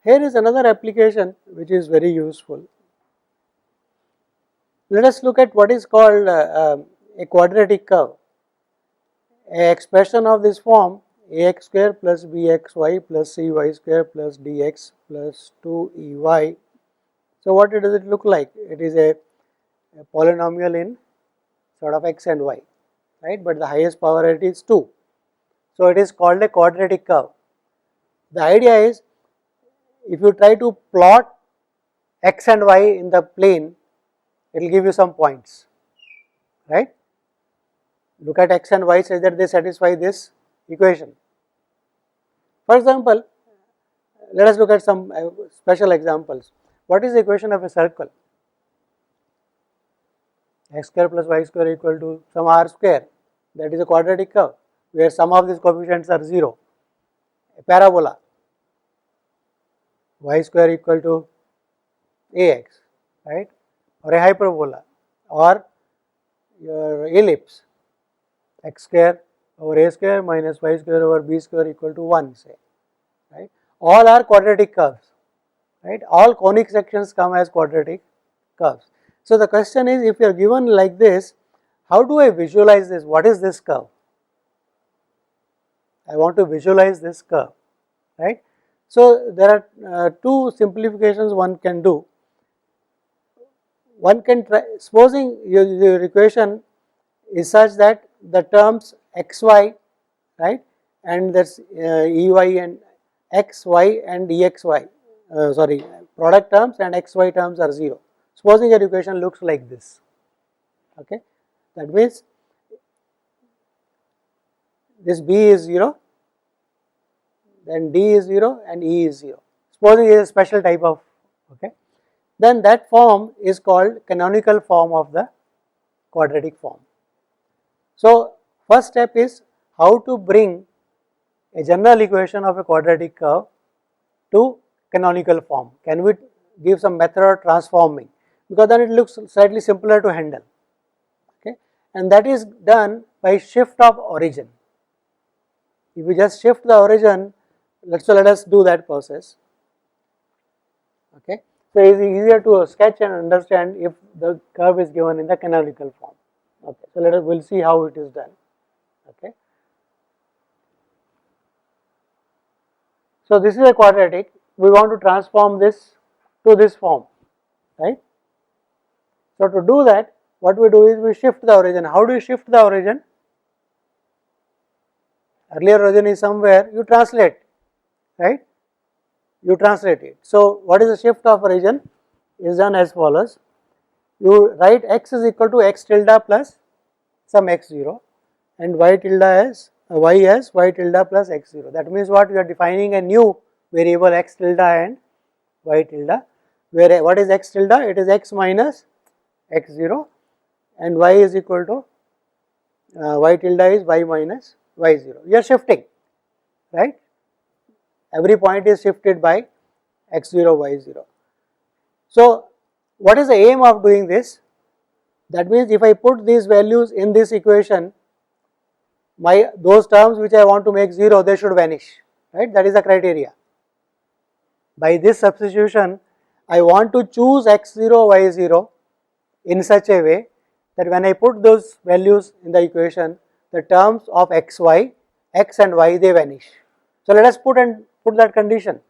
Here is another application which is very useful. Let us look at what is called a quadratic curve. A expression of this form ax square plus bxy plus cy square plus dx plus 2ey. So what does it look like? It is a polynomial in sort of x and y, right, but the highest power it is 2. So it is called a quadratic curve. The idea is, if you try to plot x and y in the plane, it will give you some points, right. Look at x and y such that they satisfy this equation. For example, let us look at some special examples. What is the equation of a circle? X square plus y square equal to some r square. That is a quadratic curve where some of these coefficients are 0. A parabola, y square equal to ax, right, or a hyperbola, or your ellipse, x square over a square minus y square over b square equal to 1, say, right. All are quadratic curves, right. All conic sections come as quadratic curves. So the question is, if you are given like this, how do I visualize this? What is this curve? I want to visualize this curve, right. So there are two simplifications one can do. One can try, supposing your equation is such that the terms xy, right, and that's ey and xy and dxy, product terms and xy terms are 0. Supposing your equation looks like this, okay, that means this b is 0, then d is 0 and e is 0. Supposing it is a special type of, okay, then that form is called canonical form of the quadratic form. So first step is how to bring a general equation of a quadratic curve to canonical form. Can we give some method of transforming, because then it looks slightly simpler to handle, okay, and that is done by shift of origin. If we just shift the origin, let us do that process, okay. So it is easier to sketch and understand if the curve is given in the canonical form, okay. So we will see how it is done, okay. So this is a quadratic, we want to transform this to this form, right. So to do that, what we do is we shift the origin. How do you shift the origin? Earlier origin is somewhere, you translate, right, you translate it. So what is the shift of origin? Is done as follows. You write x is equal to x tilde plus some x0 and y tilde as y tilde plus x0. That means what? You are defining a new variable x tilde and y tilde, where what is x tilde? It is x minus x0 and y is equal to y tilde is y minus y0. You are shifting, right? Every point is shifted by x0, y0. So what is the aim of doing this? That means if I put these values in this equation, those terms which I want to make 0, they should vanish, right? That is the criteria. By this substitution, I want to choose x0, y0 in such a way that when I put those values in the equation, the terms of xy, x and y, they vanish. So let us put that condition.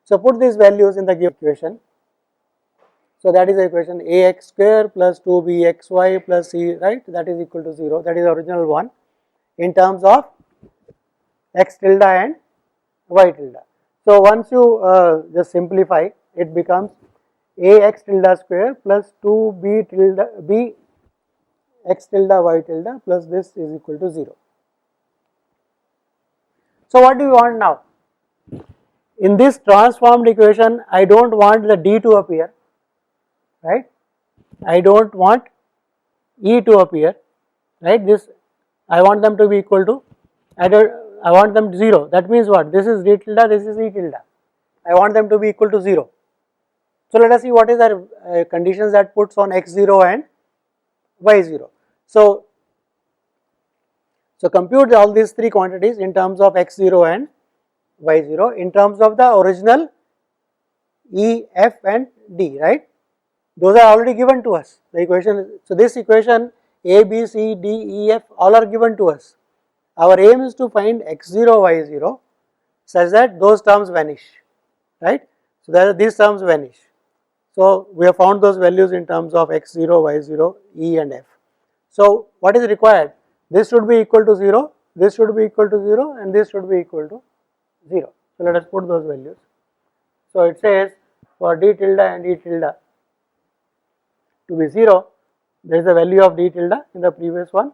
So put these values in the given equation. So that is the equation ax square plus 2bxy plus c, right, that is equal to 0. That is the original one in terms of x tilde and y tilde. So once you just simplify, it becomes ax tilde square plus 2b tilde b x tilde y tilde plus this is equal to 0. So what do you want now? In this transformed equation, I don't want the d to appear, right? I don't want e to appear, right? This I want them to be equal to, I want them to 0. That means what? This is d tilde, this is e tilde. I want them to be equal to 0. So let us see what is our conditions that puts on x0 and y0. So compute all these three quantities in terms of x0 and y0 in terms of the original E, F and D, right? Those are already given to us. The equation, so this equation A, B, C, D, E, F all are given to us. Our aim is to find x0, y0 such that those terms vanish, right? So that these terms vanish. So we have found those values in terms of x0, y0, E and F. So what is required? This should be equal to 0, this should be equal to 0 and this should be equal to 0. So let us put those values. So it says for d tilde and e tilde to be 0, there is a value of d tilde in the previous one,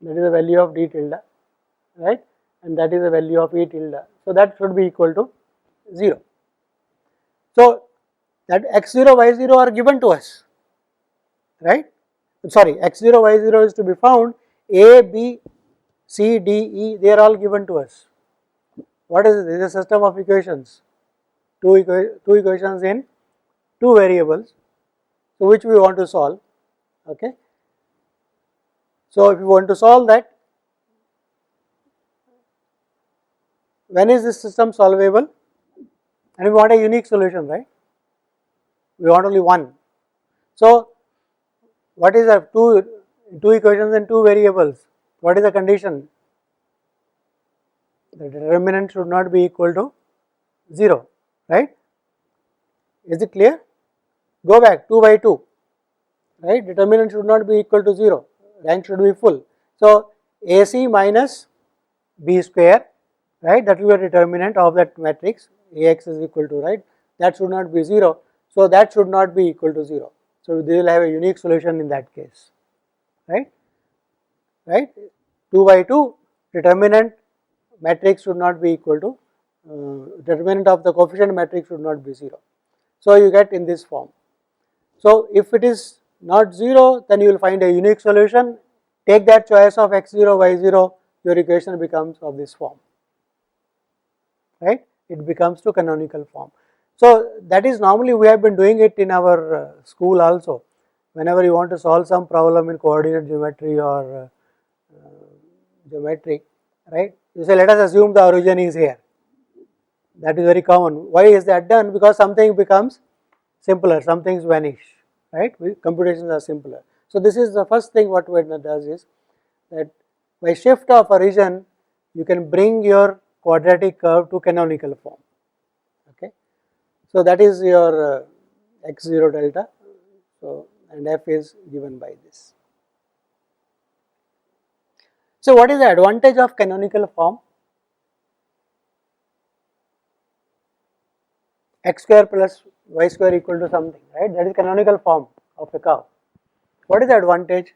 that is the value of d tilde, right, and that is the value of e tilde. So that should be equal to 0. So that x0, y0 are given to us, right? Sorry, x0, y0 is to be found, a, b, c, d, e, they are all given to us. What is it? This is a system of equations, two equations in two variables, so which we want to solve, okay. So if you want to solve that, when is this system solvable? And we want a unique solution, right? We want only one. So what is the two equations and two variables? What is the condition? The determinant should not be equal to 0, right? Is it clear? Go back 2 by 2, right? Determinant should not be equal to 0, rank should be full. So AC minus B square, right, that will be a determinant of that matrix, Ax is equal to, right, that should not be 0, so that should not be equal to 0. So they will have a unique solution in that case, right, 2 by 2 determinant matrix should not be equal to, determinant of the coefficient matrix should not be 0. So you get in this form. So if it is not 0, then you will find a unique solution, take that choice of x0, y0, your equation becomes of this form, right, it becomes to canonical form. So that is normally we have been doing it in our school also. Whenever you want to solve some problem in coordinate geometry or geometry, right, you say let us assume the origin is here. That is very common. Why is that done? Because something becomes simpler, some things vanish, right, computations are simpler. So this is the first thing what Wedner does is that by shift of origin you can bring your quadratic curve to canonical form, okay. So that is your x0 delta, so and f is given by this. So what is the advantage of canonical form? X square plus y square equal to something, right, that is canonical form of a curve. What is the advantage?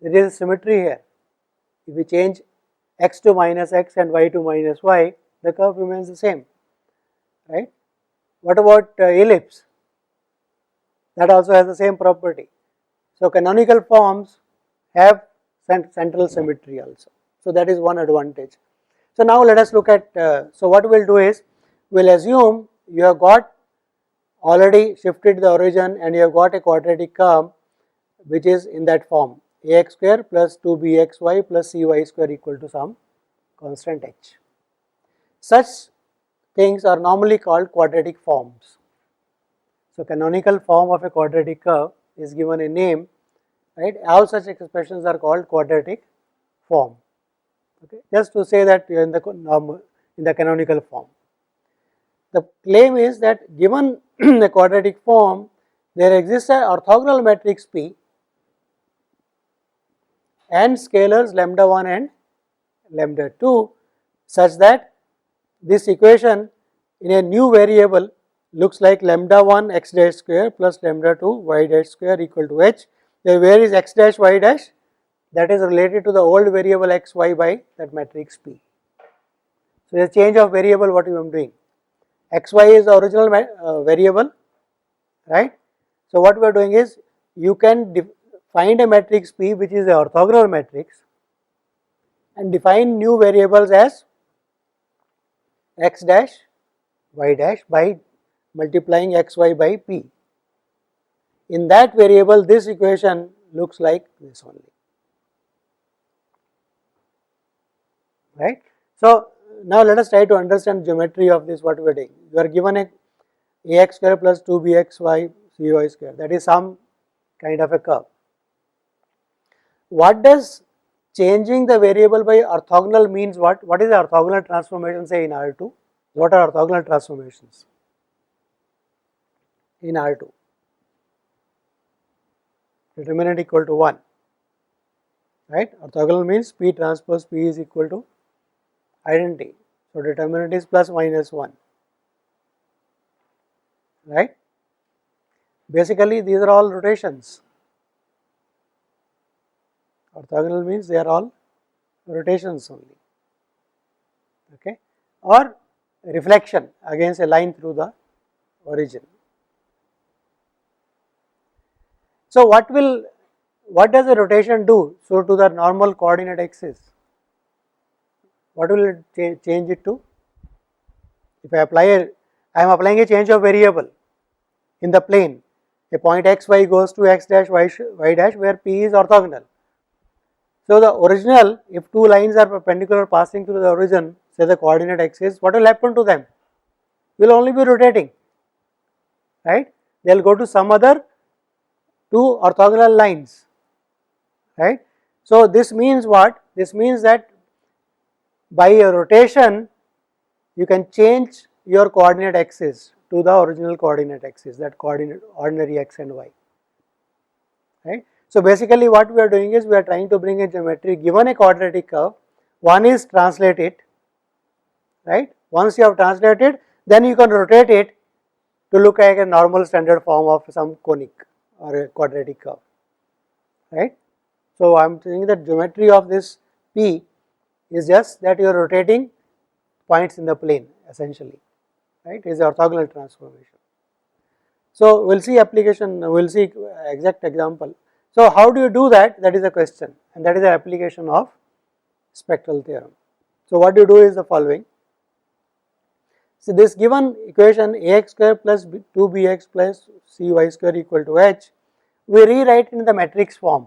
There is symmetry here. If we change x to minus x and y to minus y, the curve remains the same, right. What about ellipse? That also has the same property. So canonical forms have central symmetry also. So that is one advantage. So now let us look at, so what we will do is, we will assume you have got already shifted the origin and you have got a quadratic curve which is in that form, ax square plus 2bxy plus cy square equal to some constant h. Such things are normally called quadratic forms. So canonical form of a quadratic curve is given a name, right, all such expressions are called quadratic form, okay, just to say that you are in the canonical form. The claim is that given the quadratic form, there exists an orthogonal matrix P and scalars lambda 1 and lambda 2 such that this equation in a new variable looks like lambda 1 x dash square plus lambda 2 y dash square equal to h. Where is x dash y dash? That is related to the old variable x y by that matrix P. So the change of variable, what you am doing? X y is the original variable, right. So what we are doing is, you can find a matrix P which is the orthogonal matrix and define new variables as x dash y dash by multiplying x y by P. In that variable this equation looks like this only, right. So now let us try to understand geometry of this what we are doing. You are given a ax square plus 2bxy square, that is some kind of a curve. What does changing the variable by orthogonal means? What is the orthogonal transformation say in R2? What are orthogonal transformations in R2? Determinant equal to 1, right? Orthogonal means P transpose P is equal to identity. So determinant is plus minus 1, right? Basically these are all rotations. Orthogonal means they are all rotations only, okay, or reflection against a line through the origin. So what does a rotation do? So to the normal coordinate axis, what will it change it to? If I am applying a change of variable in the plane, a point x y goes to x dash y dash where p is orthogonal. So the original, if two lines are perpendicular passing through the origin, say the coordinate axis, what will happen to them? Will only be rotating, right? They will go to some other two orthogonal lines, right? So this means what? This means that by a rotation you can change your coordinate axis to the original coordinate axis, that coordinate ordinary x and y, right? So basically what we are doing is we are trying to bring a geometry given a quadratic curve. One is translate it, right? Once you have translated, then you can rotate it to look like a normal standard form of some conic or a quadratic curve, right? So I am saying that geometry of this P is just that you are rotating points in the plane essentially, right? It is orthogonal transformation. So we will see application, we will see exact example. So how do you do that? That is the question, and that is the application of spectral theorem. So what you do is the following. So this given equation ax square plus 2bx plus cy square equal to h, we rewrite in the matrix form.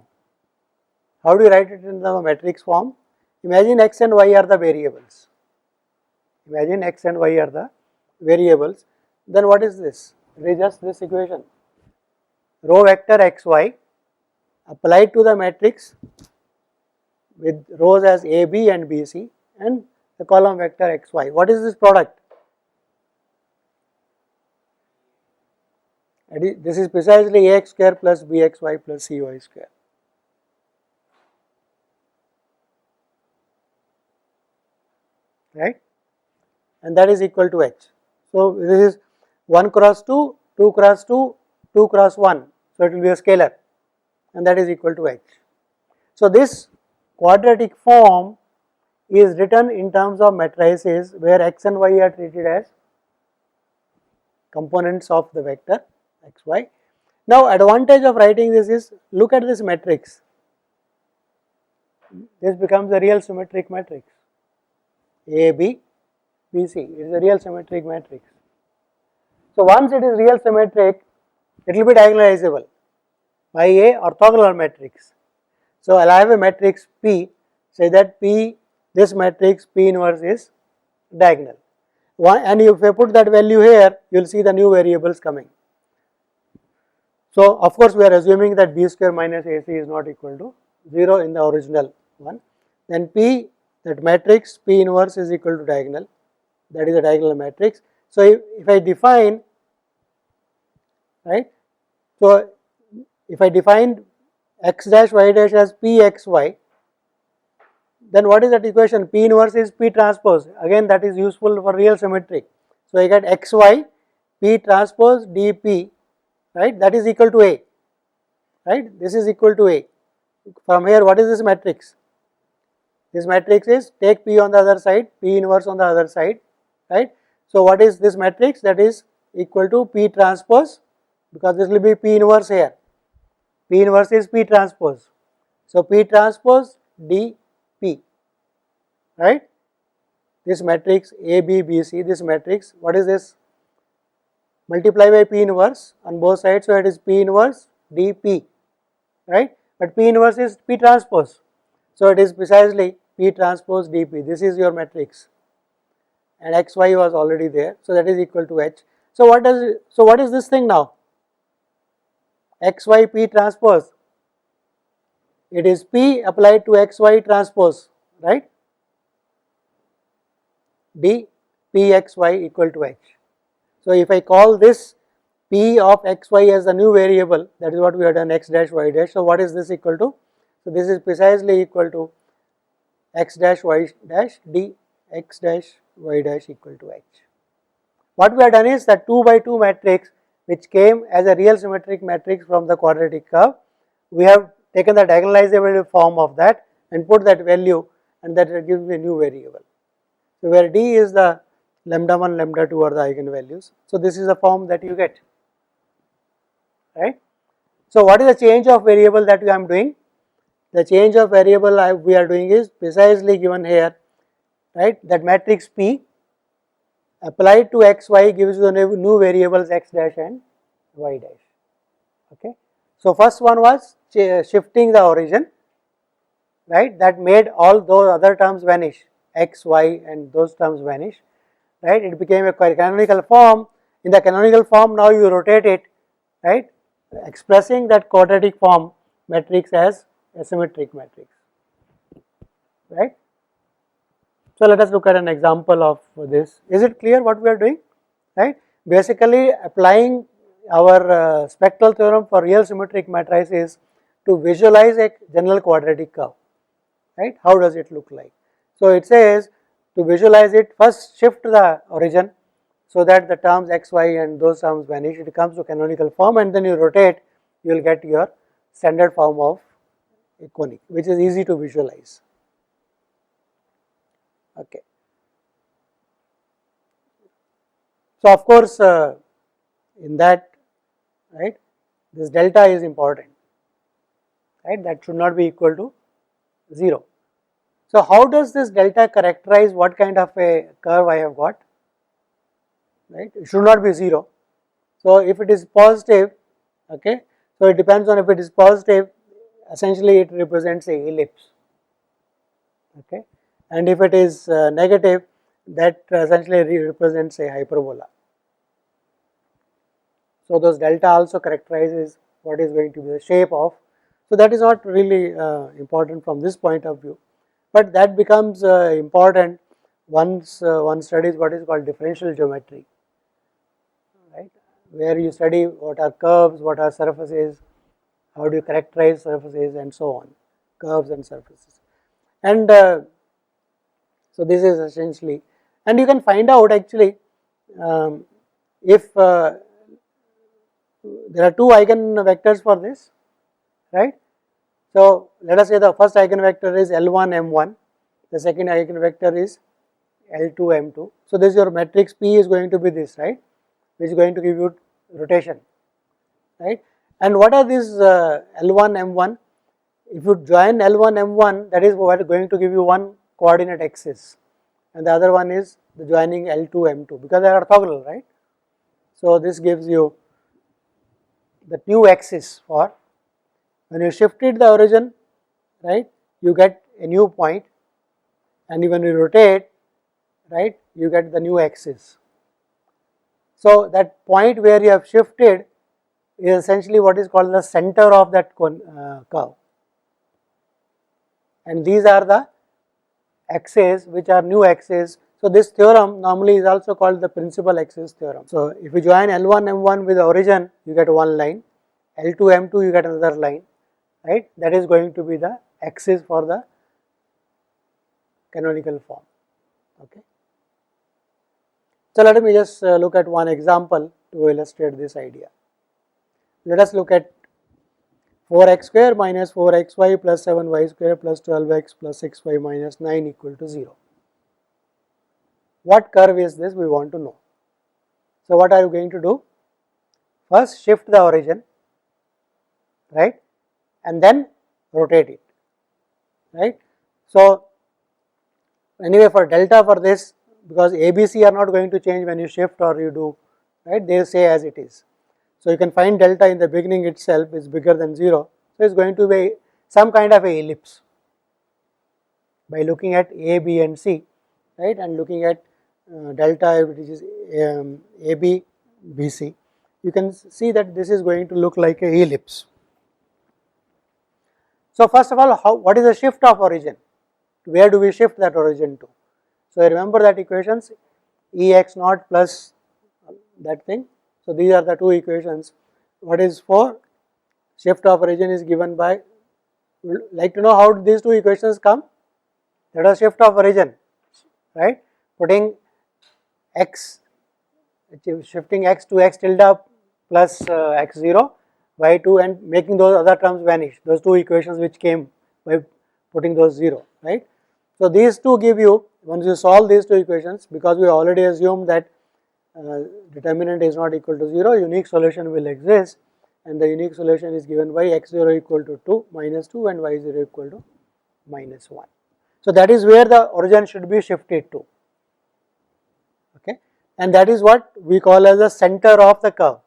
How do you write it in the matrix form? Imagine x and y are the variables. Imagine x and y are the variables. Then what is this? It is just this equation. Row vector xy applied to the matrix with rows as a, b and b, c, and the column vector xy. What is this product? This is precisely ax square plus bxy plus cy square. Right, and that is equal to h. So this is 1 cross 2, 2 cross 2, 2 cross 1. So it will be a scalar, and that is equal to h. So this quadratic form is written in terms of matrices where x and y are treated as components of the vector xy. Now advantage of writing this is, look at this matrix. This becomes a real symmetric matrix. A, B, B, C. It is a real symmetric matrix. So once it is real symmetric, it will be diagonalizable by a orthogonal matrix. So I will have a matrix P, say that P, this matrix P inverse is diagonal. And if I put that value here, you will see the new variables coming. So of course we are assuming that B square minus AC is not equal to 0 in the original one. Then P, that matrix P inverse is equal to diagonal, that is a diagonal matrix. So if I define, right, so if I define x dash y dash as Pxy, then what is that equation? P inverse is P transpose, again that is useful for real symmetry. So I get xy P transpose dP, right, that is equal to A, right, this is equal to A. From here what is this matrix? This matrix is, take P on the other side, P inverse on the other side, right. So what is this matrix? That is equal to P transpose, because this will be P inverse here. P inverse is P transpose. So P transpose dP, right. This matrix A, B, B, C, this matrix, what is this? Multiply by P inverse on both sides, so it is P inverse dP, right. But P inverse is P transpose. So it is precisely P transpose dP. This is your matrix. and xy was already there, so that is equal to H. So what is this thing now? Xy P transpose. It is P applied to xy transpose, right? D Pxy equal to H. So if I call this P of xy as the new variable, that is what we have done, x dash y dash. So what is this equal to? So this is precisely equal to x dash y dash d x dash y dash equal to H. What we have done is that 2 by 2 matrix which came as a real symmetric matrix from the quadratic curve, we have taken the diagonalizable form of that and put that value, and that gives me a new variable. So where d is the lambda 1, lambda 2 are the eigenvalues. So this is the form that you get, right. So what is the change of variable that I am doing? The change of variable we are doing is precisely given here, right. That matrix P applied to xy gives you the new variables x dash and y dash. Okay. So first one was shifting the origin, right, that made all those other terms vanish, x, y and those terms vanish, right. It became a canonical form. In the canonical form now you rotate it, right, expressing that quadratic form matrix as a symmetric matrix, right. So let us look at an example of this. Is it clear what we are doing, right? Basically applying our spectral theorem for real symmetric matrices to visualize a general quadratic curve, right? How does it look like? So it says to visualize it, first shift the origin so that the terms x, y and those terms vanish. It comes to canonical form, and then you rotate, you will get your standard form of a conic, which is easy to visualize. Okay. So of course, in that, right, this delta is important, right, that should not be equal to 0. So how does this delta characterize what kind of a curve I have got, right? It should not be 0. So if it is positive, okay, so it depends on if it is positive, essentially it represents a ellipse, okay, and if it is negative, that essentially represents a hyperbola. So those delta also characterizes what is going to be the shape of. So that is not really important from this point of view, but that becomes important once one studies what is called differential geometry, right, where you study what are curves, what are surfaces, how do you characterize surfaces and so on, curves and surfaces. And so this is essentially, and you can find out actually if there are two eigenvectors for this, right. So let us say the first eigenvector is L1 M1, the second eigenvector is L2 M2. So this your matrix P is going to be this, right, which is going to give you rotation, right. And what are these L1 M1? If you join L1 M1, that is what is going to give you one coordinate axis, and the other one is the joining L2 M2, because they are orthogonal, right. So this gives you the new axis for when you shifted the origin, right, you get a new point, and when you rotate, right, you get the new axis. So that point where you have shifted is essentially what is called the center of that curve, and these are the axes which are new axes. So this theorem normally is also called the principal axis theorem. So if you join L1 M1 with the origin, you get one line, L2 M2 you get another line, right, that is going to be the axis for the canonical form. Okay. So let me just look at one example to illustrate this idea. Let us look at 4x square minus 4xy plus 7y square plus 12x plus 6y minus 9 equal to 0. What curve is this? We want to know. So what are you going to do? First shift the origin, right, and then rotate it, right. So anyway, for delta for this, because ABC are not going to change when you shift or you do, right, they say as it is. So you can find delta in the beginning itself is bigger than 0, so it's going to be some kind of a ellipse by looking at A, B and C, right, and looking at delta, which is AB, BC, you can see that this is going to look like a ellipse. So first of all, what is the shift of origin? Where do we shift that origin to? So remember that equations, Ex0 plus that thing. So these are the two equations. What is for shift of origin is given by, we would like to know how these two equations come. That was shift of origin, right? Putting x, shifting x to x tilde plus x0, y2, and making those other terms vanish, those two equations which came by putting those 0, right. So these two give you, once you solve these two equations, because we already assumed that determinant is not equal to 0, unique solution will exist, and the unique solution is given by x0 equal to 2, minus 2, and y0 equal to minus 1. So that is where the origin should be shifted to, okay, and that is what we call as the center of the curve,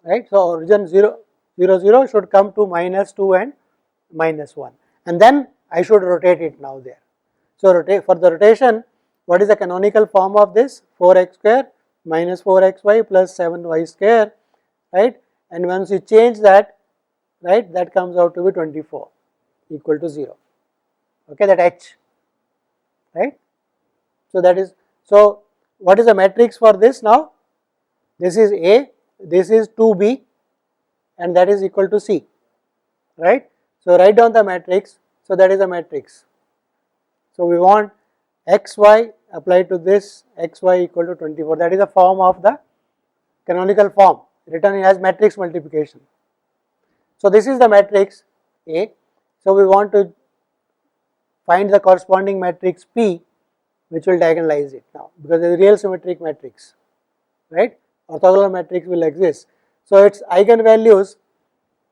right. So origin 0, 0, 0 should come to minus 2 and minus 1, and then I should rotate it now there. So for the rotation, what is the canonical form of this? 4x square minus 4xy plus 7y square, right, and once you change that, right, that comes out to be 24 equal to 0, okay, that h, right. So that is, so what is the matrix for this now? This is A, this is 2B, and that is equal to C, right. So write down the matrix. So that is the matrix. So we want xy applied to this, xy equal to 24. That is the form of the canonical form written as matrix multiplication. So this is the matrix A. So we want to find the corresponding matrix P, which will diagonalize it now, because it is a real symmetric matrix, right. Orthogonal matrix will exist. So its eigenvalues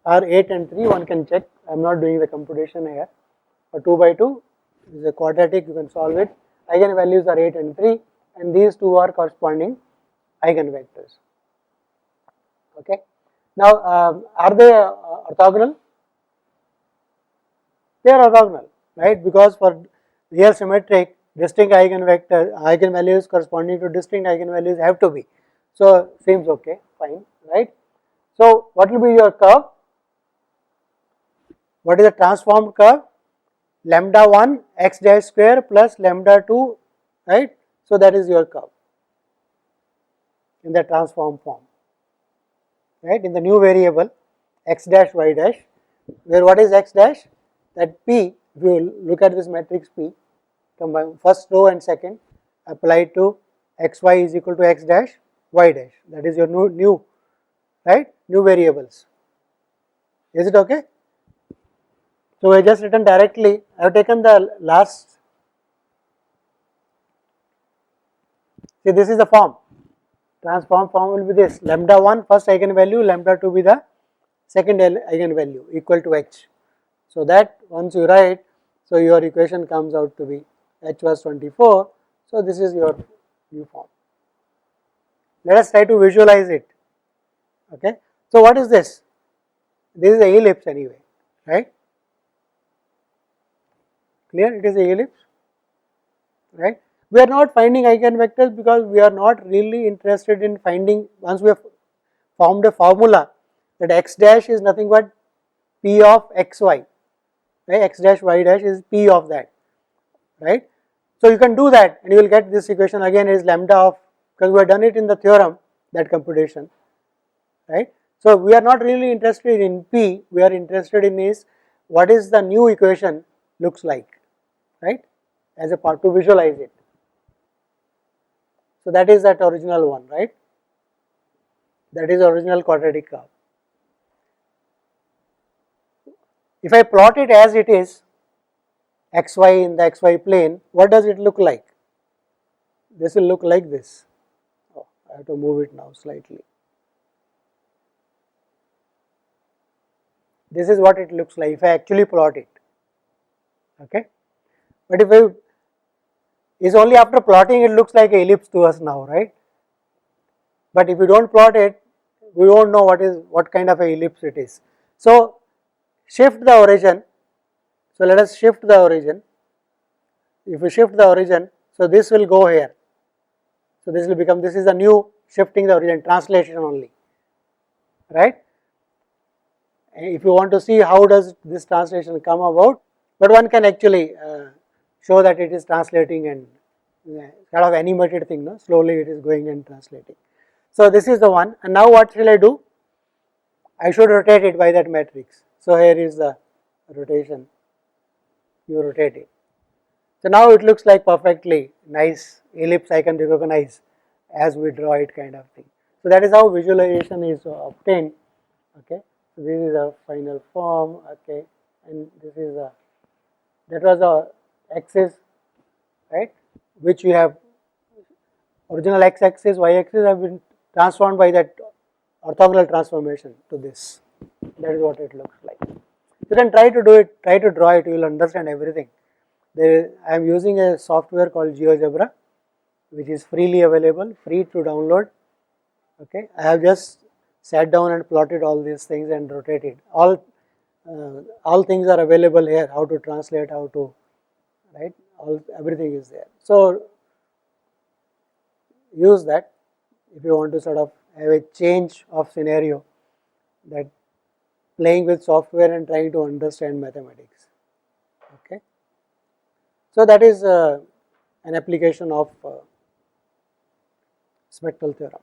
are 8 and 3. One can check. I am not doing the computation here. For 2 by 2 is a quadratic, you can solve it. Eigenvalues are 8 and 3, and these two are corresponding eigenvectors. Okay. Now, are they orthogonal? They are orthogonal, right? Because for real symmetric, distinct eigenvalues corresponding to distinct eigenvalues have to be. So seems okay, fine, right? So what will be your curve? What is the transformed curve? Lambda 1 x dash square plus lambda 2, right. So that is your curve in the transform form, right, in the new variable x dash y dash, where what is x dash? That P, if you look at this matrix P, combine first row and second, applied to xy is equal to x dash y dash, that is your new, right, new variables. Is it okay? So I just written directly, I have taken the last, see this is the form, transform form will be this, lambda 1 first eigenvalue, lambda 2 be the second eigenvalue equal to h. So that once you write, so your equation comes out to be h was 24, so this is your new form. Let us try to visualize it, okay. So what is this? This is the ellipse anyway, right. Clear? It is a ellipse, right. We are not finding eigenvectors because we are not really interested in finding, once we have formed a formula that x dash is nothing but p of xy, right, x dash y dash is p of that, right. So you can do that and you will get this equation again is lambda of, because we have done it in the theorem, that computation, right. So we are not really interested in p, we are interested in is what is the new equation looks like, right, as a part to visualize it. So that is that original one, right, that is original quadratic curve. If I plot it as it is, xy in the xy plane, what does it look like? This will look like this. Oh, I have to move it now slightly. This is what it looks like if I actually plot it, okay. But if I, is only after plotting it looks like an ellipse to us now, right. But if you don't plot it, we don't know what kind of a ellipse it is. So shift the origin. So let us shift the origin. If we shift the origin, So this will go here. So this will become, this is a new shifting the origin, translation only, right? If you want to see how does this translation come about, but one can actually show that it is translating and kind of animated thing, no? Slowly it is going and translating. So this is the one, and now what shall I do? I should rotate it by that matrix. So here is the rotation, you rotate it. So now it looks like perfectly nice ellipse I can recognize as we draw it, kind of thing. So that is how visualization is obtained. Okay, so this is a final form. Okay, and this is a, that was a axis, right, which we have, original x axis, y axis have been transformed by that orthogonal transformation to this. That is what it looks like. You can try to do it, try to draw it, you will understand everything. I am using a software called GeoGebra, which is freely available, free to download. Okay, I have just sat down and plotted all these things and rotated. All things are available here. How to translate, how to, right? Everything is there. So use that if you want to sort of have a change of scenario, that playing with software and trying to understand mathematics. Okay, so that is an application of spectral theorem.